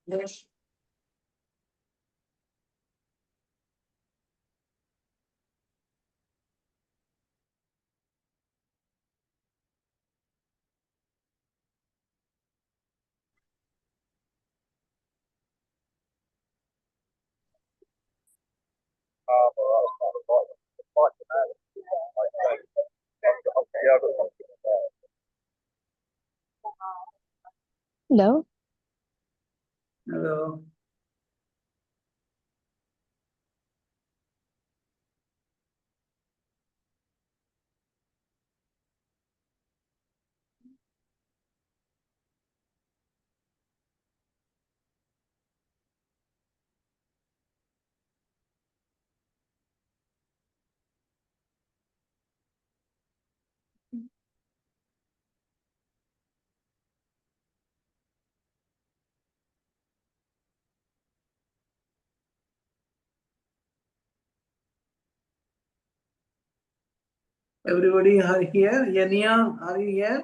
Yes. Hello. Hello. Everybody are here? Yania, are you here?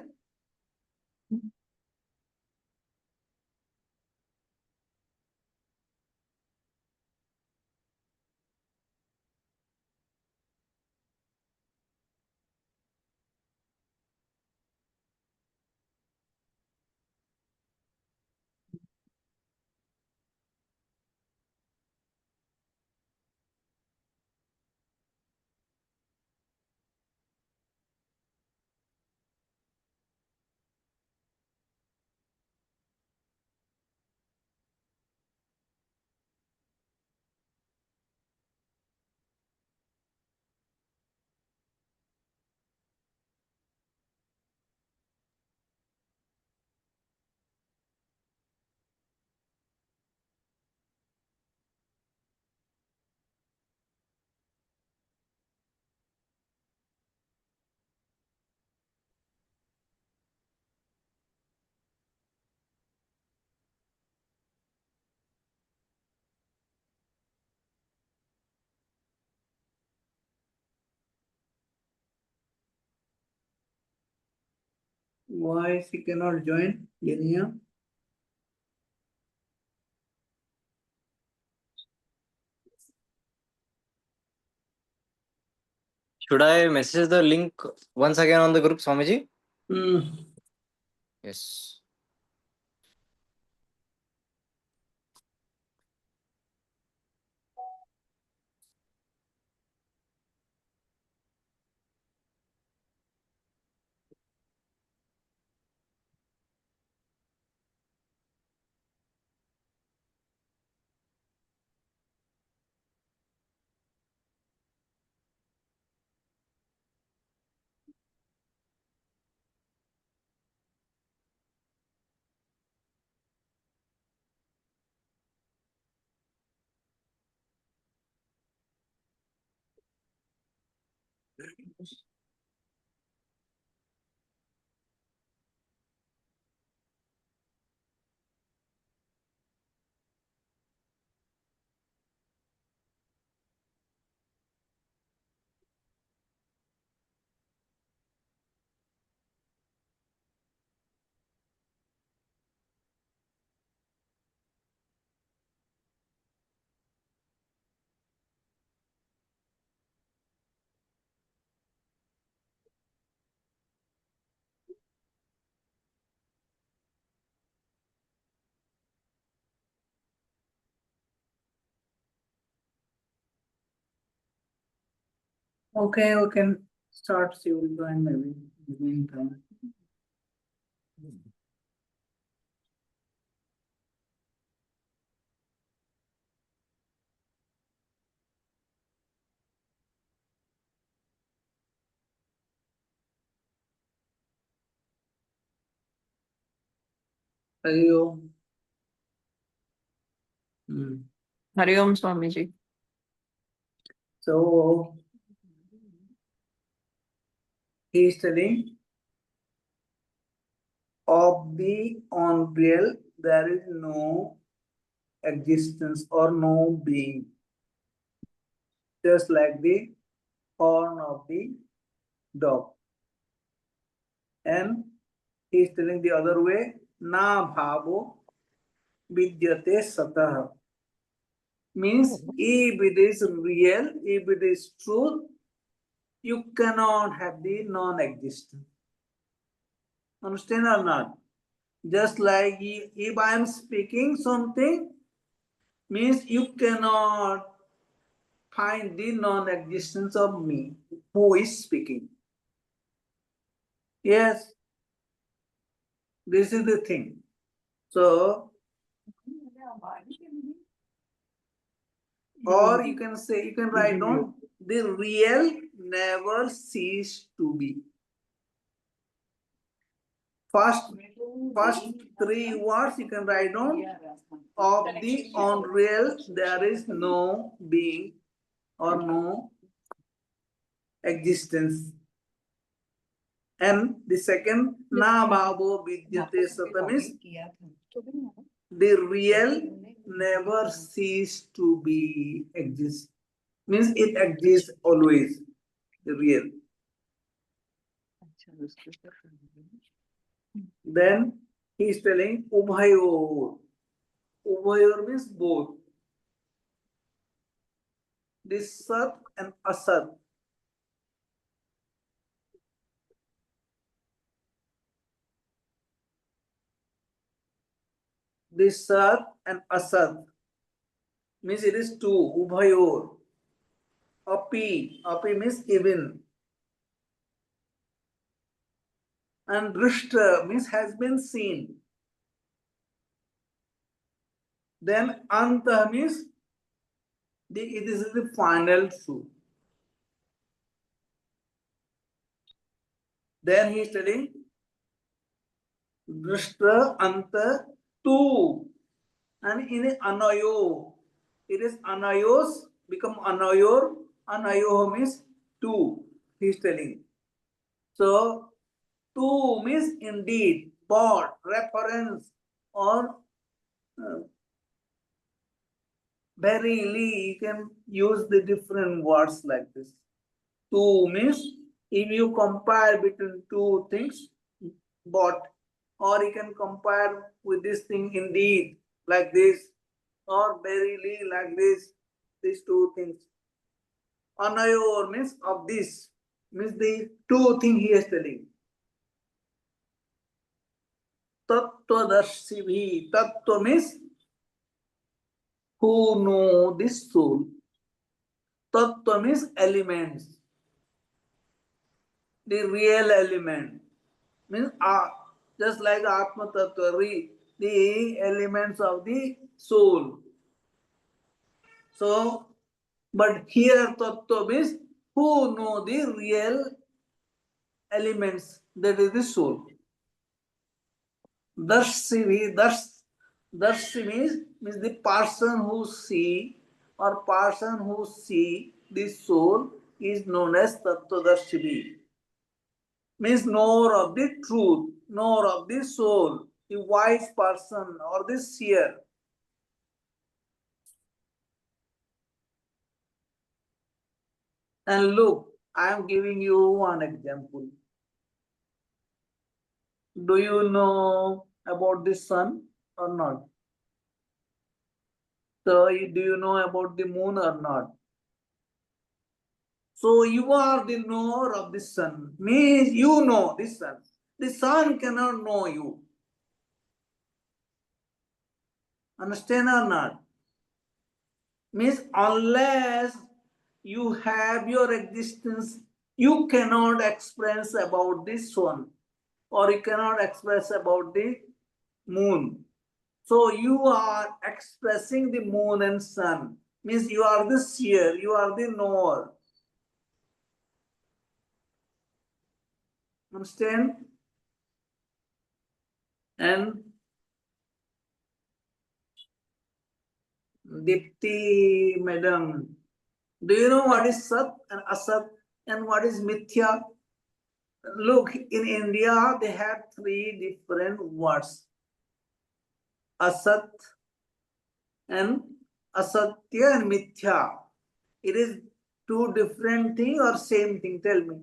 Why she cannot join? Yania? Should I message the link once again on the group, Swamiji? Yes. Okay, we can start. She will join maybe in the meantime. Hari Om. Hari Om, Swamiji. So he is telling of the unreal there is no existence or no being, just like the horn of the dog. And he is telling the other way, na bhavo vidyate satah. Means if it is real, if it is truth, you cannot have the non-existent. Understand or not? Just like if I am speaking something, means you cannot find the non-existence of me, who is speaking. Yes, this is the thing. So, or you can say, you can write down, the real never cease to be. First three words you can write down. Of the unreal, there is no being or no existence. And the second, na bhavo vidyate satam is the real never cease to be exist. Means it exists always. The real. Then he is telling ubhayor. Ubhayor means both. This sat and asat. This sat and asat means it is two. Ubhayor. Api means even. And drishta means has been seen. Then anta means it is the final truth. Then he is telling drishta anta two. And in anayo, it is anayos become anayor. Anayo means two. He is telling. So two means indeed, but reference or verily, you can use the different words like this. Two means if you compare between two things, but, or you can compare with this thing indeed like this, or verily like this, these two things. Anayor means of this, means the two things he is telling. Tattvadarshibhi, tattva means who know this soul. Tattva means elements. The real element means just like Atma Tattva, the elements of the soul. So, but here Tattva means who know the real elements, that is the soul. Darshi means the person who see or person who see the soul is known as Tattvadarshi. Means knower of the truth, knower of the soul, the wise person or the seer. And look, I am giving you one example. Do you know about the sun or not? So, do you know about the moon or not? So, you are the knower of the sun. Means you know the sun. The sun cannot know you. Understand or not? Means unless you have your existence, you cannot express about the sun, or you cannot express about the moon. So you are expressing the moon and sun. Means you are the seer, you are the knower. Understand? And Dipti, madam, do you know what is Sat and Asat and what is Mithya? Look, in India, they have three different words. Asat and Asatya and Mithya. It is two different things or same thing? Tell me.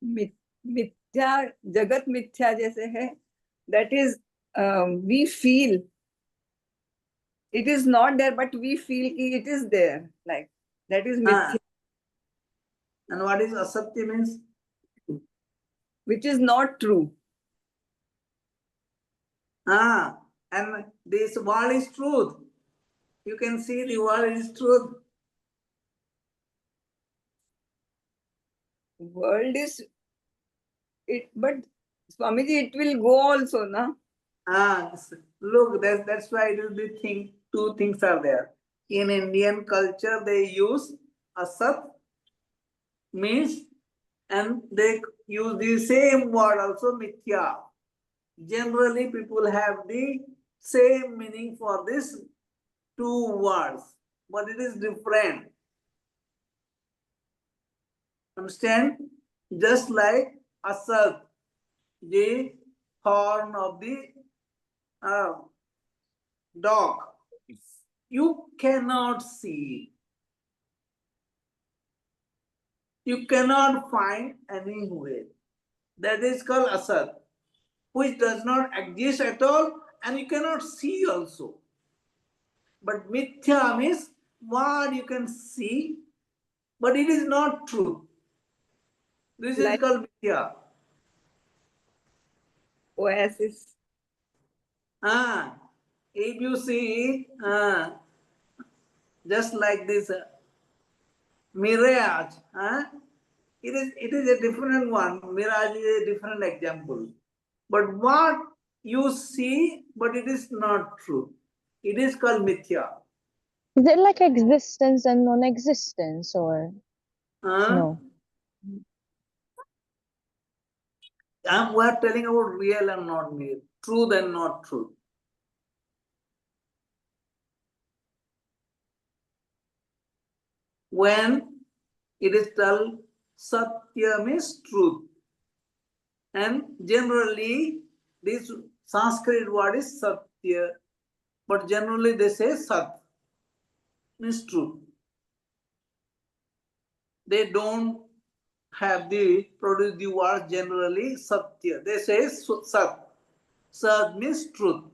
मिथ्या जगत मिथ्या जैसे है, that is we feel it is not there, but we feel it is there. Like that is mithya, And what is asatya means? which is not true. And this wall is truth. You can see the wall is truth. World is it, but Swamiji, it will go also, na? Look, that's why it will be two things are there. In Indian culture, they use asat means, and they use the same word also mithya. Generally, people have the same meaning for this two words, but it is different. Understand? Just like asad, the horn of the dog. You cannot see. You cannot find anywhere. That is called asad, which does not exist at all, and you cannot see also. But mithya means what you can see, but it is not true. This is Like called mithya. oasis. If you see, just like this mirage, it is a different one. Mirage is a different example. But what you see, but it is not true. It is called mithya. Is it like existence and non-existence, or no? We are telling about real and not real, truth and not truth. When it is told satya means truth, and generally this Sanskrit word is satya, but generally they say sat means truth. They don't have the produce the word generally satya. They say sat. Sat means truth.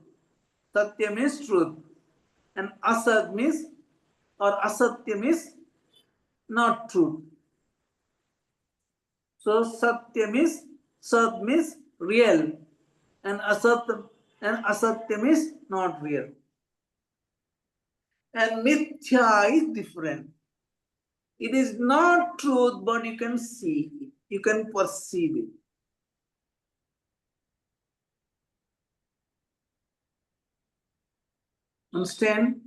Satya means truth. And asat means or asatya means not truth. So satya means sat means real, and asatya means not real. And mithya is different. It is not truth, but you can see it, you can perceive it. Understand?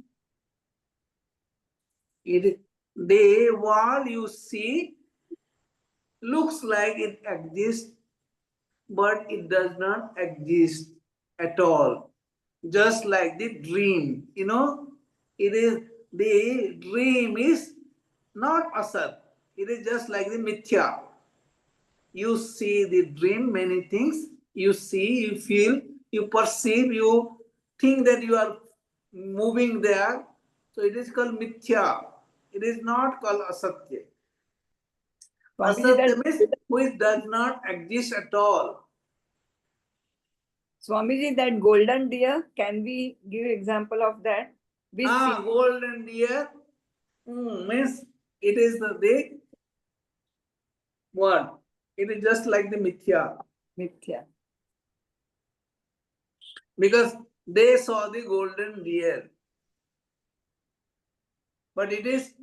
The wall you see looks like it exists, but it does not exist at all. Just like the dream, it is the dream is not asat. It is just like the mithya. You see the dream, many things. You see, you feel, you perceive, you think that you are moving there. So it is called mithya. It is not called asatya. Swamiji, Asatya that means which does not exist at all. Swamiji, that golden deer, can we give example of that? Golden deer means it is the what? It is just like the mithya. Mithya. Because they saw the golden deer. But it is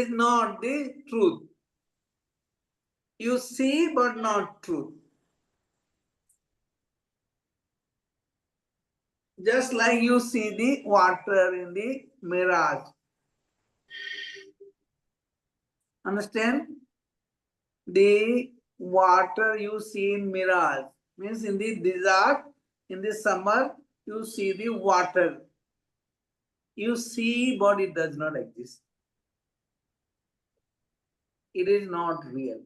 not the truth. You see, but not truth. Just like you see the water in the mirage. Understand? The water you see in mirage means in the desert, in the summer, you see the water. You see, but it does not exist. It is not real.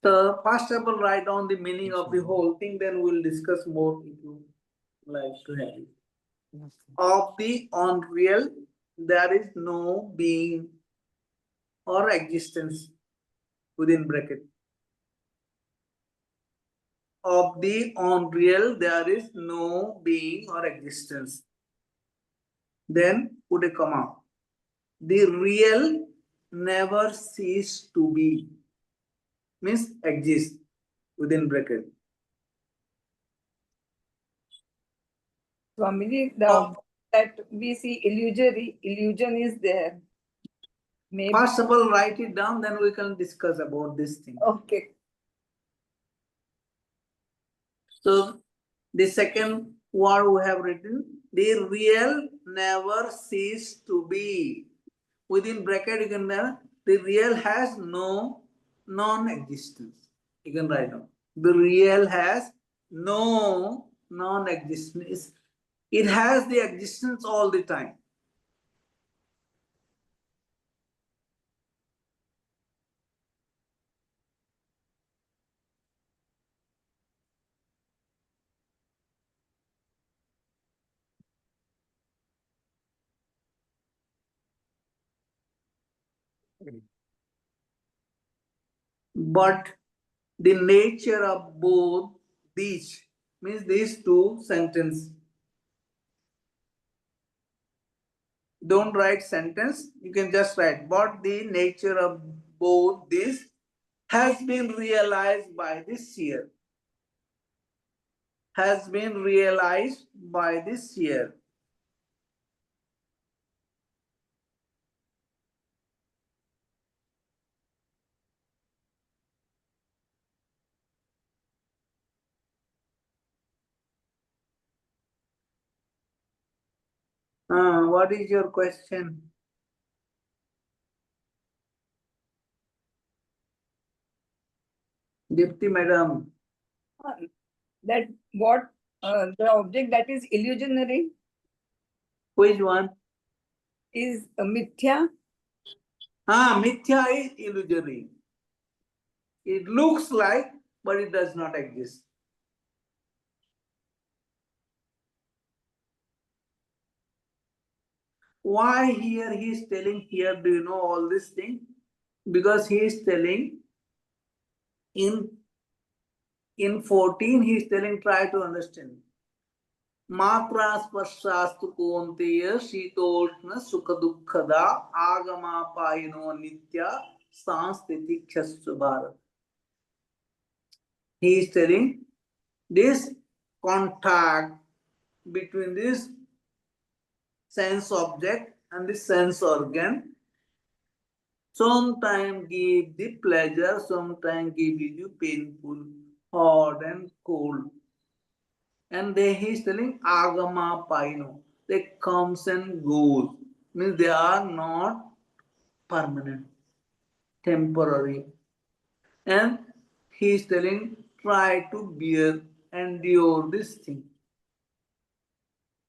So first of all, write down the meaning of the whole thing, then we'll discuss more if you like to have it. Of the unreal, there is no being or existence within bracket. Of the unreal, there is no being or existence. Then put a comma. The real never cease to be, means exist within bracket. Swamiji, the Oh. object that we see illusory, illusion is there. Maybe. First of all, write it down, then we can discuss about this thing. Okay. So the second word we have written, the real never cease to be. Within bracket, you can the real has no non-existence. You can write down. The real has no non-existence. It has the existence all the time. But the nature of both these, means these two sentences. Don't write sentence, you can just write, but the nature of both these has been realized by the seer. Has been realized by the seer. What is your question? Dipti madam. That what the object that is illusionary Which one? is mithya. Mithya is illusory. It looks like, but it does not exist. Why here he is telling here, do you know all this thing? Because he is telling in 14, he is telling, try to understand. Matra sparshasthu konteya shitoshna sukha dukkhada agama payino nitya sanstitikshasu bharat. He is telling this contact between this sense object and the sense organ sometimes give the pleasure, sometimes give you painful, hot and cold. And then he is telling agama paino. They comes and goes. Means they are not permanent, temporary. And he is telling try to bear, endure this thing.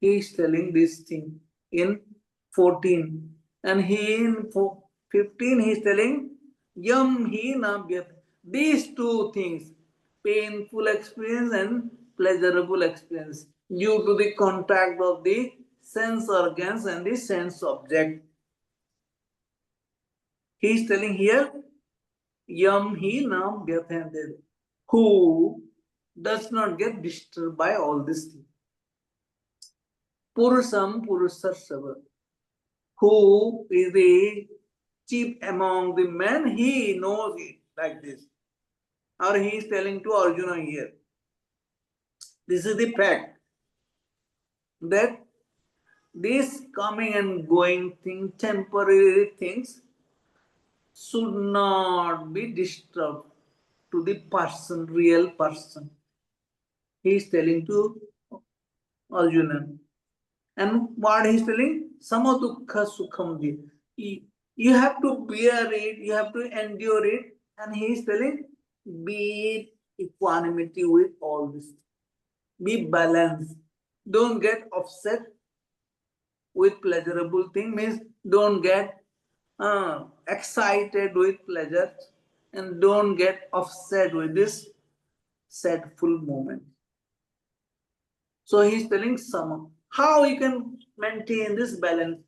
He is telling this thing in 14. And he in 15 he is telling yam hi nabhyat. These two things, painful experience and pleasurable experience, due to the contact of the sense organs and the sense object. He is telling here yam hi nabhyat, who does not get disturbed by all these things. Purusam Purusasava, who is the chief among the men, he knows it like this. Or he is telling to Arjuna here. This is the fact that this coming and going thing, temporary things, should not be disturbed to the person, real person. He is telling to Arjuna. And what he is telling? Samadukha sukham di. You have to bear it, you have to endure it. And he is telling, be equanimity with all this. Be balanced. Don't get upset with pleasurable thing, means don't get excited with pleasure. and don't get upset with this sadful moment. So he's telling someone how you can maintain this balance,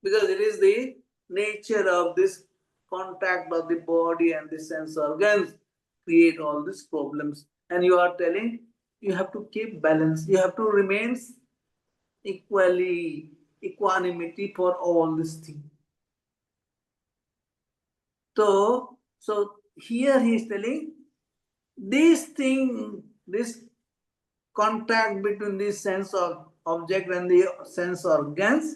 because it is the nature of this contact of the body and the sense organs create all these problems. And you are telling you have to keep balance, you have to remain equanimity for all these things. So here he is telling this thing, this contact between the sense of object and the sense organs,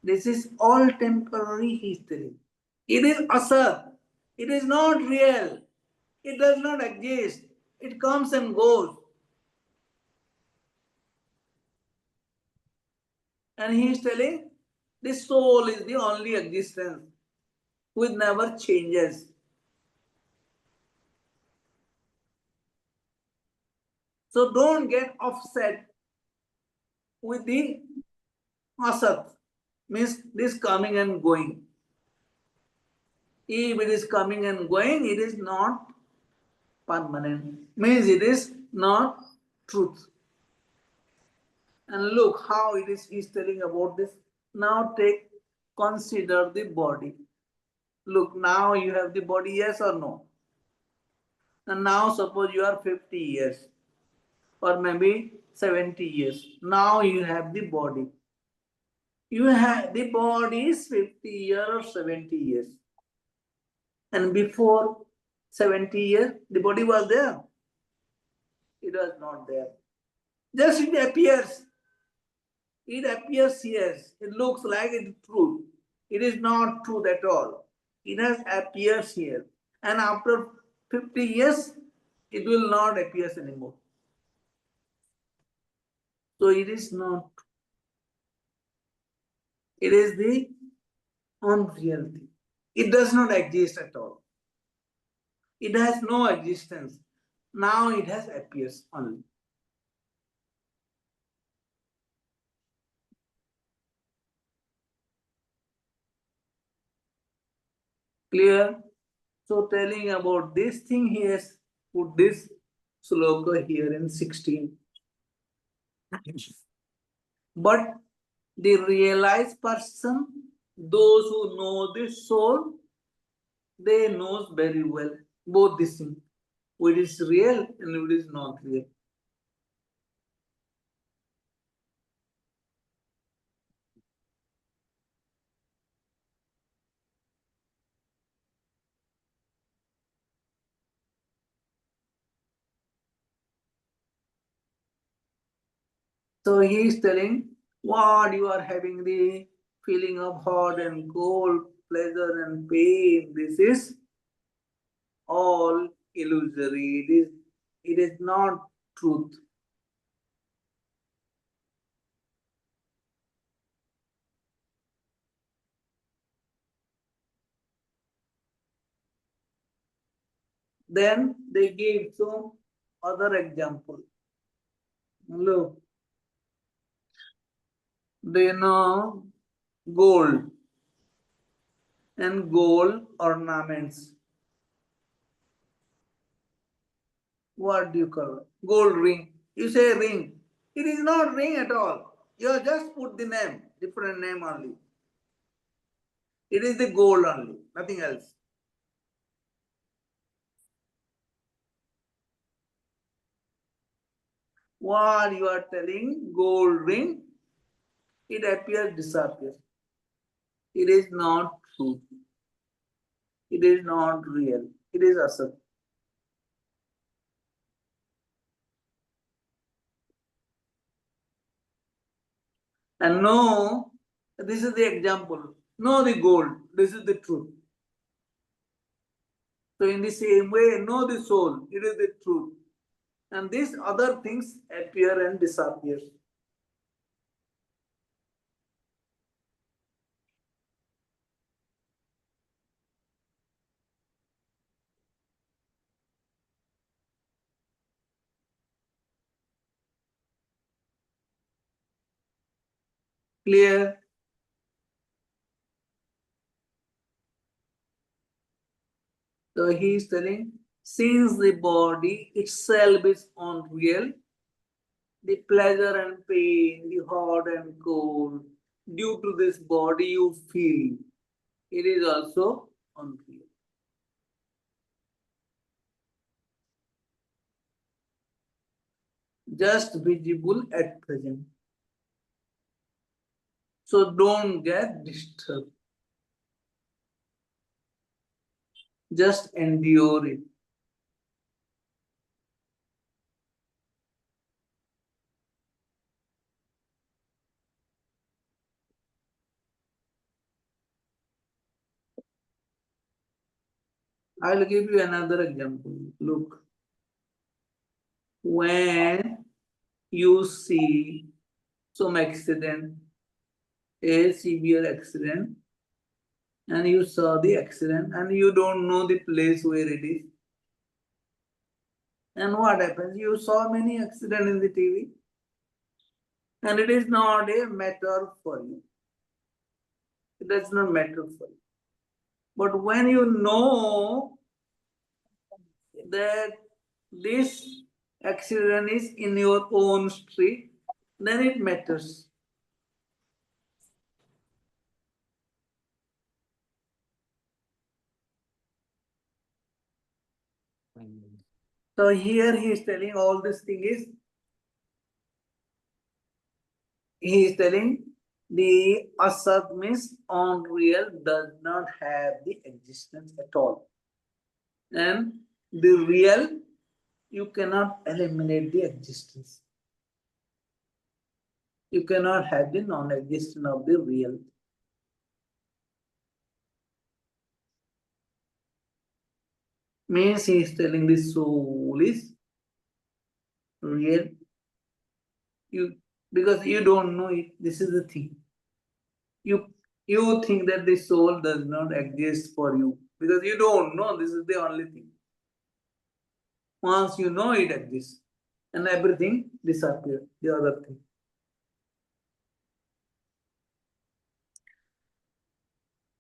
this is all temporary, he is telling. It is asat. It is not real. It does not exist. It comes and goes. And he is telling this soul is the only existence which never changes. So don't get upset with the asat, means this coming and going. If it is coming and going, it is not permanent, means it is not truth. And look how it is he's telling about this. Now consider the body. Look, now you have the body, yes or no? And now suppose you are 50 years or maybe 70 years. Now you have the body. You have the body is 50 years or 70 years. And before 70 years, the body was there. It was not there. Just it appears. It appears, yes. It looks like it's true. It is not truth at all. It has appears here. And after 50 years, it will not appear anymore. So it is not. It is the unreal thing. It does not exist at all. It has no existence. Now it has appears only. Clear? So telling about this thing, he has put this sloka here in 16. But the realized person, those who know the soul, they knows very well both these things, what is real and what is not real. So he is telling what you are having the feeling of hot and cold, pleasure and pain. This is all illusory. It is not truth. Then they gave some other example. Look, they know gold and gold ornaments. What do you call it? Gold ring. You say ring. It is not ring at all. You have just put the name, different name only. It is the gold only, nothing else. What you are telling, gold ring, it appears, disappears. It is not true. It is not real. It is asat. And no, this is the example. Know the gold. This is the truth. So in the same way, know the soul. It is the truth. And these other things appear and disappear. Clear? So he is telling, since the body itself is unreal, the pleasure and pain, the hot and cold, due to this body you feel, it is also unreal. Just visible at present. So don't get disturbed. Just endure it. I'll give you another example. Look, when you see some accident, a severe accident, and you saw the accident and you don't know the place where it is. And what happens? You saw many accidents in the TV, and it is not a matter for you. It does not matter for you. But when you know that this accident is in your own street, then it matters. So here he is telling all this thing is, he is telling the asat means unreal does not have the existence at all. And the real, you cannot eliminate the existence. You cannot have the non-existence of the real. Means he is telling the soul is real. You, because you don't know it, this is the thing. You think that the soul does not exist for you because you don't know, this is the only thing. Once you know it exists, and everything disappears, the other thing.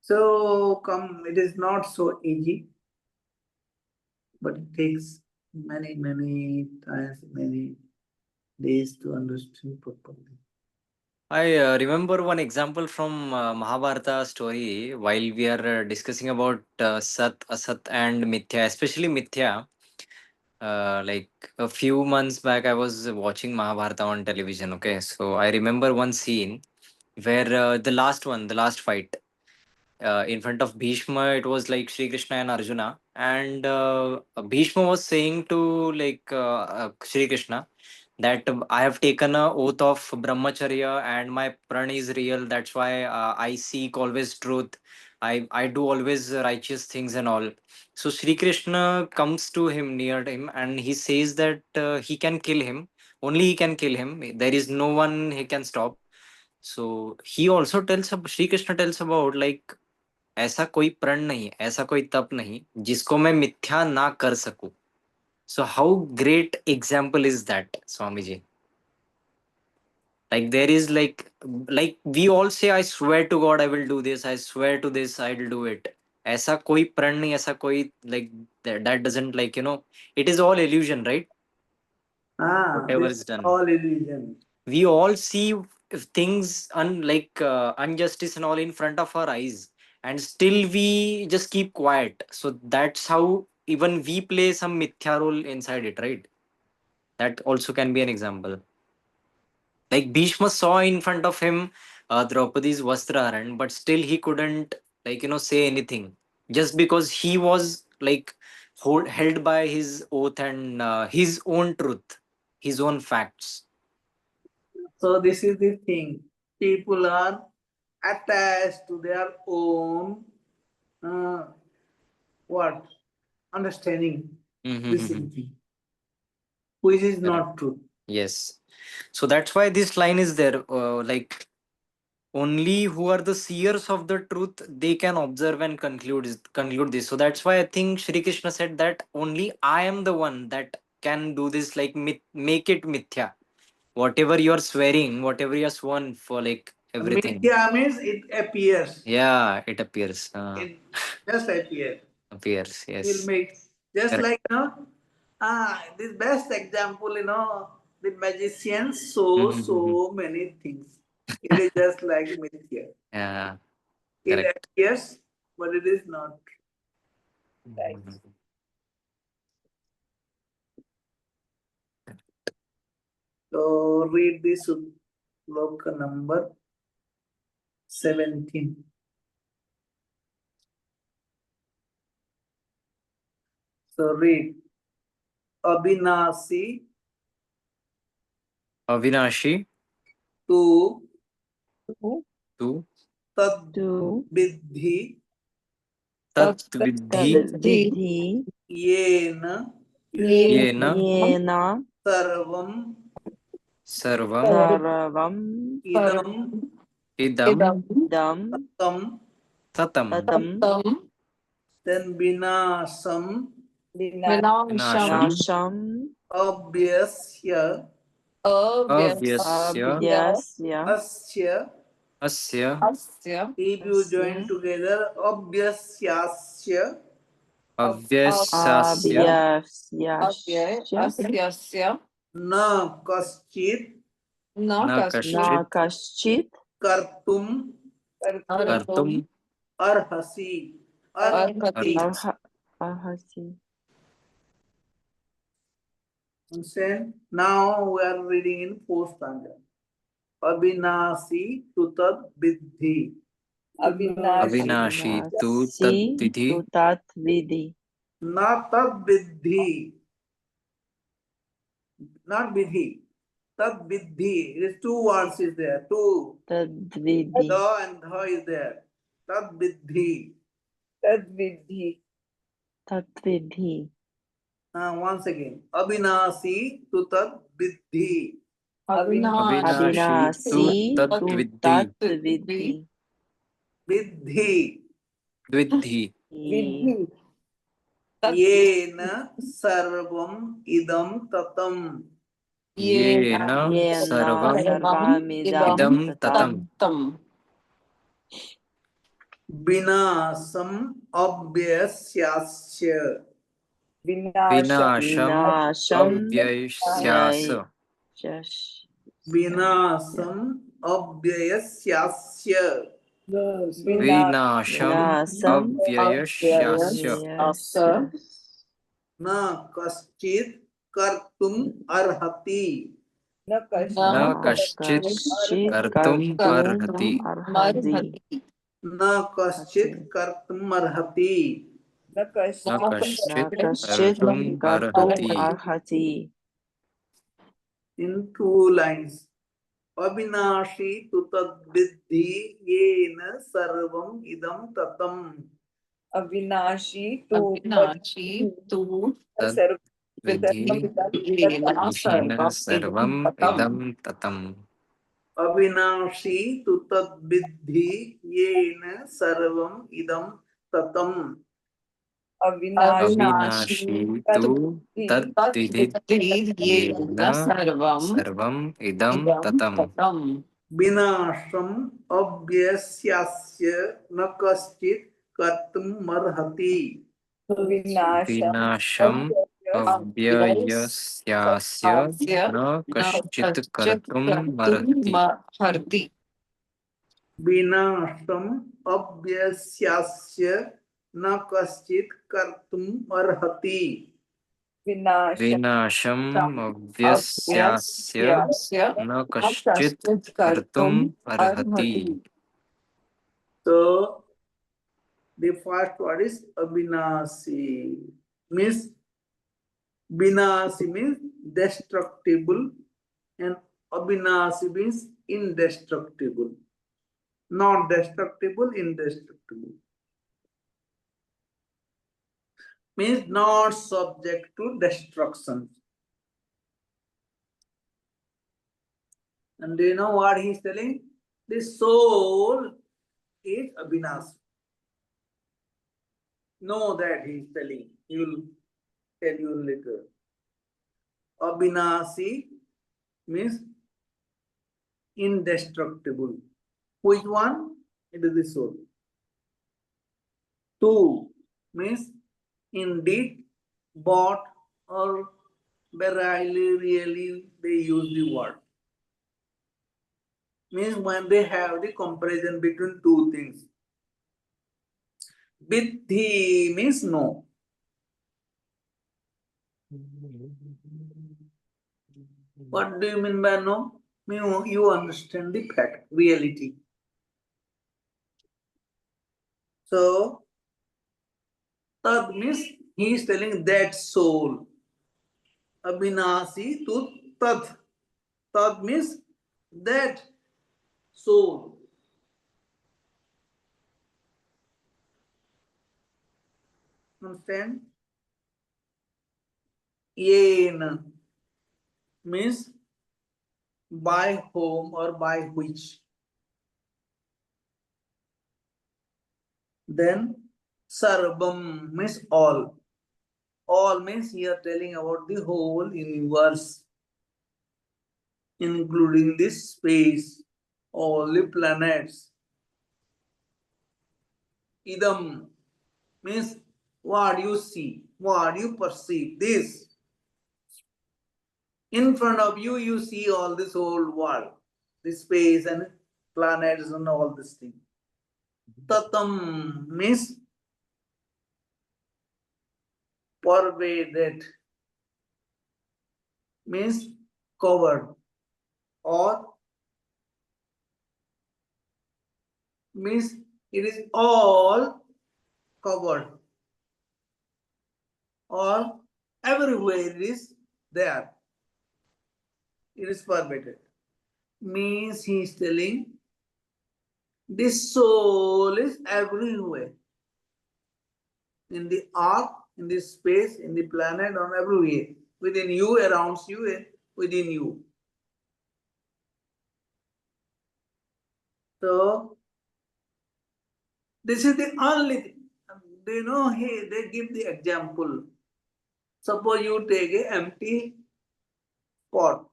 So come, it is not so easy, but it takes many times, many days to understand properly. I remember one example from Mahabharata story while we are discussing about Sat, Asat, and Mithya, especially Mithya. Like a few months back, I was watching Mahabharata on television. Okay, so I remember one scene where the last fight in front of Bhishma, it was like Sri Krishna and Arjuna, and Bhishma was saying to Sri Krishna that I have taken a oath of brahmacharya and my pran is real. That's why I seek always truth. I do always righteous things and all. So Sri Krishna comes to him near him and he says that he can kill him. Only he can kill him. There is no one he can stop. So he also tells Sri Krishna tells about like ऐसा कोई प्रण नहीं, ऐसा कोई तप नहीं जिसको मैं मिथ्या ना कर सकूं. So how great example is that, Swamiji? Like there is like we all say, I swear to God I will do this, I swear to this I'll do it. ऐसा कोई प्रण नहीं, ऐसा कोई like that doesn't like it is all illusion, right? Whatever This is done. all illusion. We all see things injustice and all in front of our eyes and still we just keep quiet, so that's how even we play some mithya role inside it, right? That also can be an example. Like Bhishma saw in front of him Draupadi's vastraharan, but still he couldn't say anything just because he was like held by his oath and his own truth, his own facts. So this is the thing. People are attached to their own what understanding. This is the thing, which is Correct. not true. Yes. So that's why this line is there. Like only who are the seers of the truth, they can observe and conclude this. So that's why I think Shri Krishna said that only I am the one that can do this. Like make it mithya. Whatever you are swearing, whatever you are sworn for, like everything. Mithya means it appears. Yeah, it appears. It just appears. appears. Will Yes. make just Correct. like this best example, the magician Mhm, mhm. so many things. It is just like mithya. Yeah. It Correct. appears, but it is not. Right. Mhm. So read this sloka number 17. So read Abhinasi Avinashi tu tu tad To vidhi tat vidhi Vidhi yena yena Yena sarvam sarvam Sarvam idam idam Dam tam tatam Tatam then vinasam vinasham Nasham abhyasya avyasya Abhyasya asya. asya If you join together abhyasyasya avyasasya Abhyasyasya na kaschit na kaschit Na Kaschit kartum kartum arhasi arhati. Arhasi. Understand? Now we are reading in fourth stanza. Abhinasi tutad vidhi. Avinashi avinashi tu tat Nasi vidhi Tutat Vidhi. Na tad vidhi. Not vidhi. Tad vidhi. It is two words is there. Two. Tadvidhi. Da and dha is there. Tad vidhi. Tadvidhi. Tatvidhi. Once again. Abhinasi tutad vidhi. avinashi tu Avinasi tat vidhi Tutatvidhi. Vidhi. dvidhi Vidhi. Yena sarvam idam tatam. yena Yena sarvam Sarvamidam idam Tatam. tatam Vinasam abhyasyasya. Vinasham. vinasham Vinasham avyasyasa Vinasam abhyasyasya. vinasham Vinasam avyayasyasya Vyasyas. Na kaschit kartum arhati. Na na Na kaschit Kaschit kartum arhati Arhati. Na kaschit kartum arhati. Na na Na kaschit Kaschit kartum Kartum arhati Arhati. In two lines. Abhinashi tutad vidhi yena sarvam idam tatam. Avinashi tu tad sarvam vidhi yena sarvam idam tatam Avinashi tu tad vidhi yena sarvam idam tatam. Avinashi avinashi tu tad vidhi yena sarvam idam tatam Vinasham abhyasyasya na kaschit kartum marhati. Vinasham vinasham avyayasyasya na kaschit kartum arhati Vinasham abhyasyasya na kaschit kartum arhati. Vinasham vinasham avyasyasya na kaschit kartum arhati So the first word is abhinasi. Means binasi means destructible and abhinasi means indestructible. Not destructible, indestructible. Means not subject to destruction. And do you know what he is telling? The soul is abhinasi. Know that he is telling. He will tell you later. Abhinasi means indestructible. Which one? It is the soul. Two means indeed, bought, or really they use the word. Means when they have the comparison between two things. Vidhi means no. What do you mean by no? You understand the fact, reality. So, tad means he is telling that soul. Abhinasi to tad. Tad means that soul. Understand? Yena means by whom or by which. Then sarvam means all. All means he are telling about the whole universe, including this space, all the planets. Idam means what you see, what you perceive. This. In front of you, you see all this whole world, this space and planets and all this thing. Tatam means pervaded, means covered, or means it is all covered, or everywhere it is there. It is pervaded. Means he is telling this soul is everywhere. In the earth, in this space, in the planet, on everywhere. Within you, around you, within you. So, this is the only thing. Do you know, they give the example. Suppose you take an empty pot.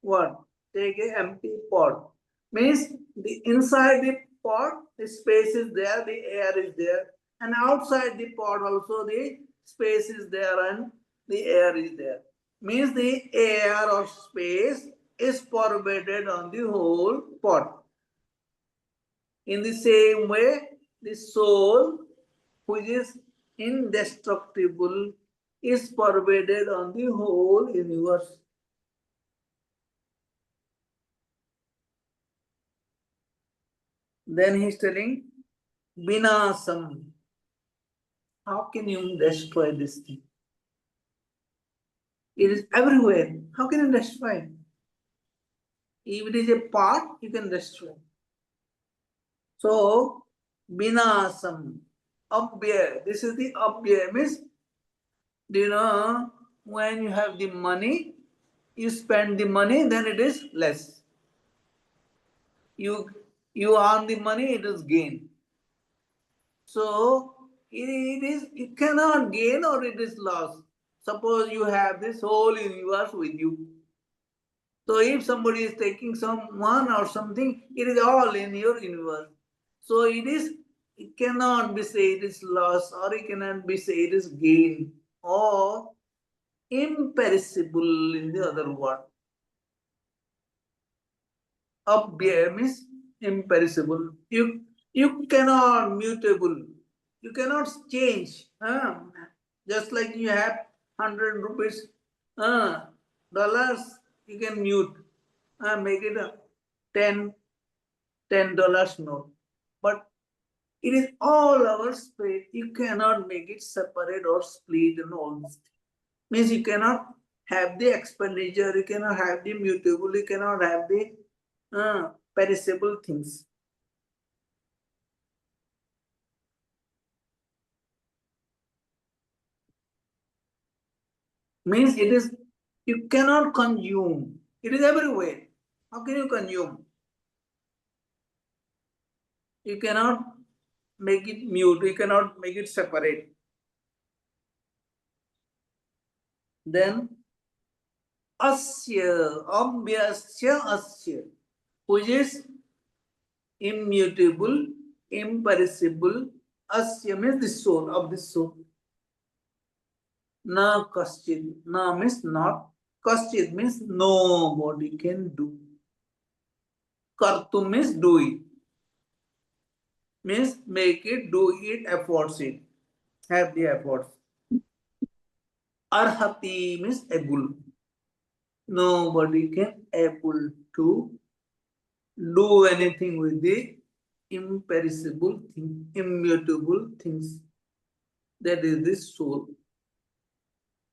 What? Take an empty pot. Means the inside the pot, the space is there, the air is there. And outside the pot also the space is there and the air is there. Means the air or space is pervaded on the whole pot. In the same way, the soul, which is indestructible, is pervaded on the whole universe. Then he is telling, Vinasam. How can you destroy this thing? It is everywhere. How can you destroy it? If it is a part, you can destroy. So, Vinasam, Abhyaya. This is the Abhyaya. Means, do you know, when you have the money, you spend the money, then it is less. You earn the money, it is gain. So, you cannot gain or it is loss. Suppose you have this whole universe with you. So if somebody is taking someone or something, it is all in your universe. So it cannot be said it is loss, or it cannot be said it is gain, or imperishable in the other word. Abhyaya means imperishable. You cannot mutable. You cannot change. Just like you have 100 rupees, dollars, you can mute. Make it a $10 note. But it is all our space. You cannot make it separate or split and all this. Means you cannot have the expenditure, you cannot have the mutable, you cannot have the perishable things. Means it is, you cannot consume. It is everywhere. How can you consume? You cannot make it mute, you cannot make it separate. Then asya, abhyasya asya, which is immutable, imperishable. Asya means the soul, of the soul. Na kaschid. Na means not. Kaschid means nobody can do. Kartum means do it. Means make it, do it, efforts it. Have the efforts. Arhati means able. Nobody can able to do anything with the imperishable thing, immutable things. That is the soul.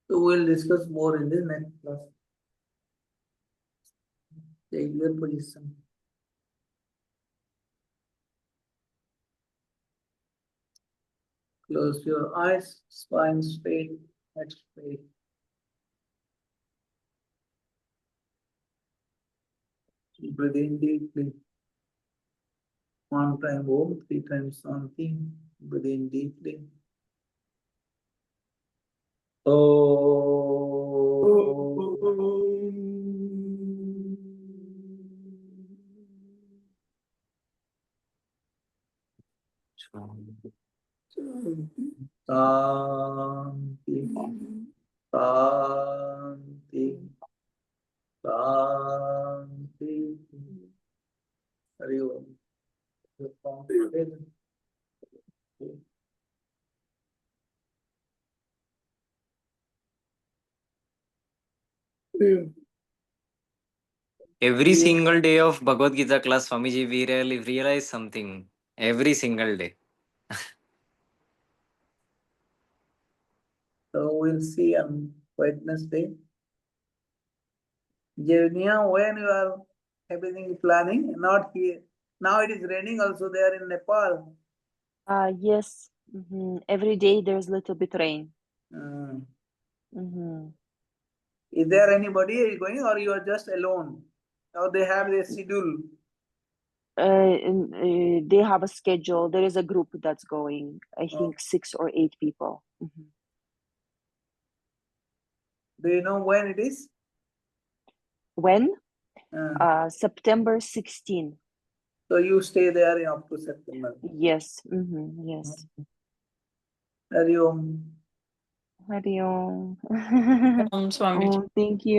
So we'll discuss more in the next class. Take your position. Close your eyes, spine straight, head straight. Breathe in deeply. One time Om, three times Shanti. Breathe in deeply. Shanti, Shanti, Shanti. Hari Om. Every single day of Bhagavad Gita class, Swamiji, we really realize something. Every single day. So we'll see on Wednesday. Jevnia, when you are everything planning, not here. Now it is raining also there in Nepal. Yes. Every day there's little bit rain. Is there anybody going or you are just alone? Or they have their schedule? They have a schedule. There is a group that's going. I think 6 or 8 people. Do you know when it is? When? Uh, September 16. So you stay there in up to September. Yes. Yes. Hari Om. Hari Om. Swamiji. Oh, thank you.